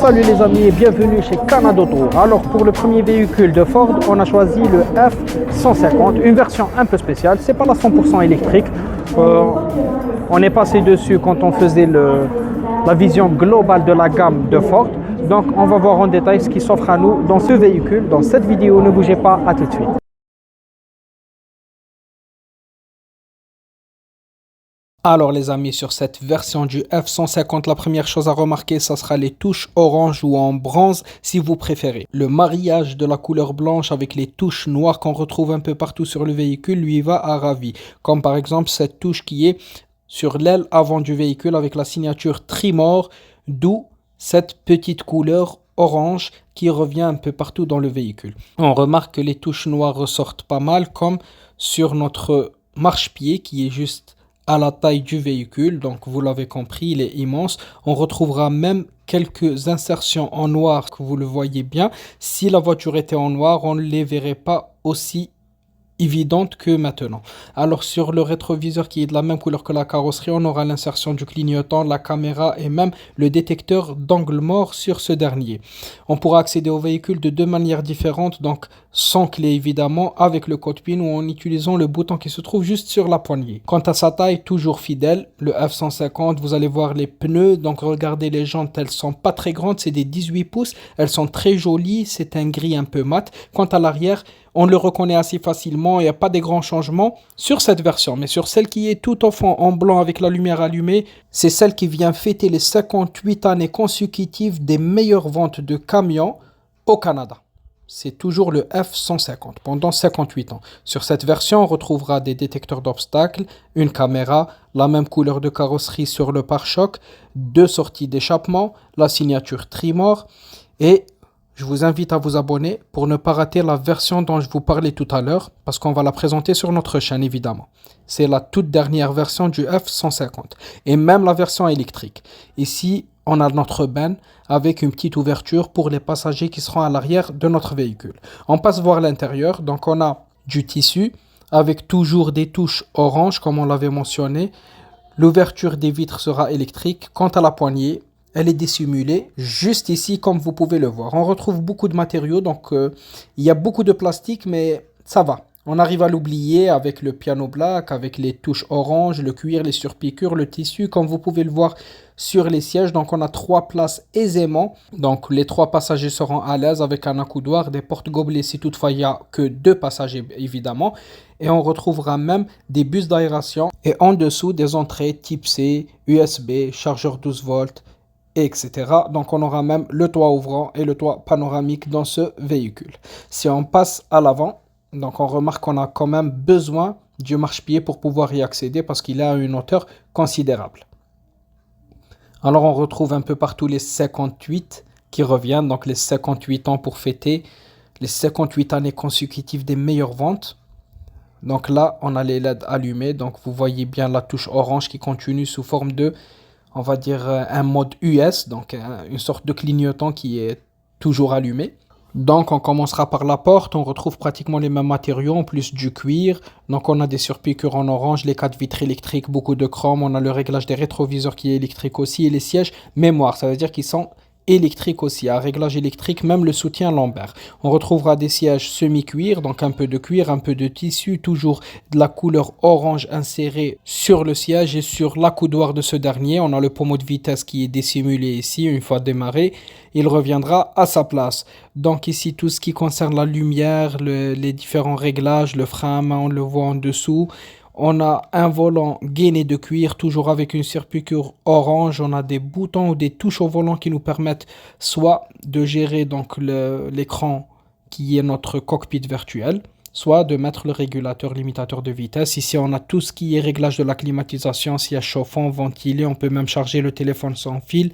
Salut les amis et bienvenue chez Canada Auto. Alors pour le premier véhicule de Ford, on a choisi le F-150, une version un peu spéciale. C'est pas la 100% électrique. On est passé dessus quand on faisait la vision globale de la gamme de Ford. Donc on va voir en détail ce qui s'offre à nous dans ce véhicule. Dans cette vidéo, ne bougez pas, à tout de suite. Alors les amis, sur cette version du F-150, la première chose à remarquer, ça sera les touches orange ou en bronze si vous préférez. Le mariage de la couleur blanche avec les touches noires qu'on retrouve un peu partout sur le véhicule lui va à ravie. Comme par exemple cette touche qui est sur l'aile avant du véhicule avec la signature Trimor, d'où cette petite couleur orange qui revient un peu partout dans le véhicule. On remarque que les touches noires ressortent pas mal comme sur notre marchepied qui est juste à la taille du véhicule, donc vous l'avez compris, il est immense. On retrouvera même quelques insertions en noir que vous le voyez bien. Si la voiture était en noir, on ne les verrait pas aussi évidente que maintenant. Alors sur le rétroviseur qui est de la même couleur que la carrosserie, on aura l'insertion du clignotant, la caméra et même le détecteur d'angle mort sur ce dernier. On pourra accéder au véhicule de deux manières différentes, donc sans clé évidemment, avec le code PIN ou en utilisant le bouton qui se trouve juste sur la poignée. Quant à sa taille, toujours fidèle, le F-150, vous allez voir les pneus, donc regardez les jantes, elles sont pas très grandes, c'est des 18 pouces, elles sont très jolies, c'est un gris un peu mat. Quant à l'arrière, on le reconnaît assez facilement, il n'y a pas de grands changements sur cette version. Mais sur celle qui est tout au fond en blanc avec la lumière allumée, c'est celle qui vient fêter les 58 années consécutives des meilleures ventes de camions au Canada. C'est toujours le F-150 pendant 58 ans. Sur cette version, on retrouvera des détecteurs d'obstacles, une caméra, la même couleur de carrosserie sur le pare-choc, deux sorties d'échappement, la signature Trimor et je vous invite à vous abonner pour ne pas rater la version dont je vous parlais tout à l'heure, parce qu'on va la présenter sur notre chaîne évidemment. C'est la toute dernière version du F-150 et même la version électrique. Ici, on a notre benne avec une petite ouverture pour les passagers qui seront à l'arrière de notre véhicule. On passe voir l'intérieur, donc on a du tissu avec toujours des touches orange comme on l'avait mentionné. L'ouverture des vitres sera électrique. Quant à la poignée, elle est dissimulée juste ici comme vous pouvez le voir. On retrouve beaucoup de matériaux, donc il y a beaucoup de plastique, mais ça va. On arrive à l'oublier avec le piano black, avec les touches orange, le cuir, les surpiqûres, le tissu, comme vous pouvez le voir sur les sièges. Donc on a 3 places aisément. Donc les 3 passagers seront à l'aise avec un accoudoir, des porte-gobelets si toutefois il n'y a que 2 passagers évidemment. Et on retrouvera même des bus d'aération et en dessous des entrées type C, USB, chargeur 12 volts, etc. Donc on aura même le toit ouvrant et le toit panoramique dans ce véhicule. Si on passe à l'avant, donc on remarque qu'on a quand même besoin du marchepied pour pouvoir y accéder parce qu'il a une hauteur considérable. Alors on retrouve un peu partout les 58 qui reviennent, donc les 58 ans pour fêter les 58 années consécutives des meilleures ventes. Donc là on a les LED allumés, donc vous voyez bien la touche orange qui continue sous forme de, on va dire un mode US, donc une sorte de clignotant qui est toujours allumé. Donc on commencera par la porte, on retrouve pratiquement les mêmes matériaux en plus du cuir. Donc on a des surpiqûres en orange, les 4 vitres électriques, beaucoup de chrome, on a le réglage des rétroviseurs qui est électrique aussi et les sièges mémoire, ça veut dire qu'ils sont électrique aussi, à réglage électrique, même le soutien lombaire. On retrouvera des sièges semi-cuir, donc un peu de cuir, un peu de tissu, toujours de la couleur orange insérée sur le siège et sur l'accoudoir de ce dernier. On a le pommeau de vitesse qui est dissimulé ici, une fois démarré, il reviendra à sa place. Donc ici, tout ce qui concerne la lumière, les différents réglages, le frein à main, on le voit en dessous. On a un volant gainé de cuir, toujours avec une surpiqûre orange. On a des boutons ou des touches au volant qui nous permettent soit de gérer donc l'écran qui est notre cockpit virtuel, soit de mettre le régulateur limitateur de vitesse. Ici, on a tout ce qui est réglage de la climatisation, siège chauffant, ventilé. On peut même charger le téléphone sans fil.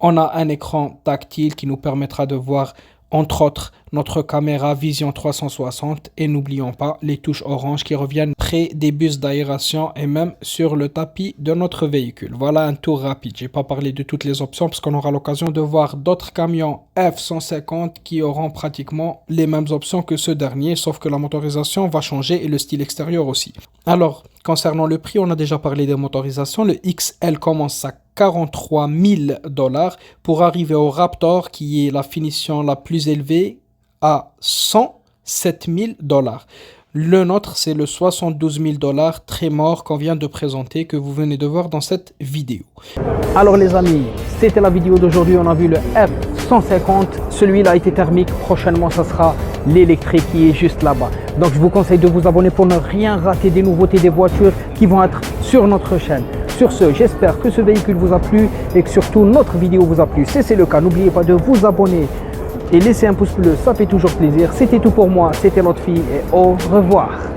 On a un écran tactile qui nous permettra de voir entre autres notre caméra Vision 360 et n'oublions pas les touches orange qui reviennent près des bus d'aération et même sur le tapis de notre véhicule. Voilà un tour rapide. J'ai pas parlé de toutes les options parce qu'on aura l'occasion de voir d'autres camions F-150 qui auront pratiquement les mêmes options que ce dernier, sauf que la motorisation va changer et le style extérieur aussi. Alors, Concernant le prix, on a déjà parlé des motorisations. Le XL commence à 43 000 $ pour arriver au Raptor qui est la finition la plus élevée à 107 000 $. Le nôtre, c'est le 72 000 $ Tremor qu'on vient de présenter, que vous venez de voir dans cette vidéo. Alors les amis, c'était la vidéo d'aujourd'hui. On a vu le F150. Celui-là a été thermique. Prochainement, ça sera l'électrique qui est juste là-bas. Donc je vous conseille de vous abonner pour ne rien rater des nouveautés des voitures qui vont être sur notre chaîne. Sur ce, j'espère que ce véhicule vous a plu et que surtout notre vidéo vous a plu. Si c'est le cas, n'oubliez pas de vous abonner et laisser un pouce bleu, ça fait toujours plaisir. C'était tout pour moi, c'était Lotfi et au revoir.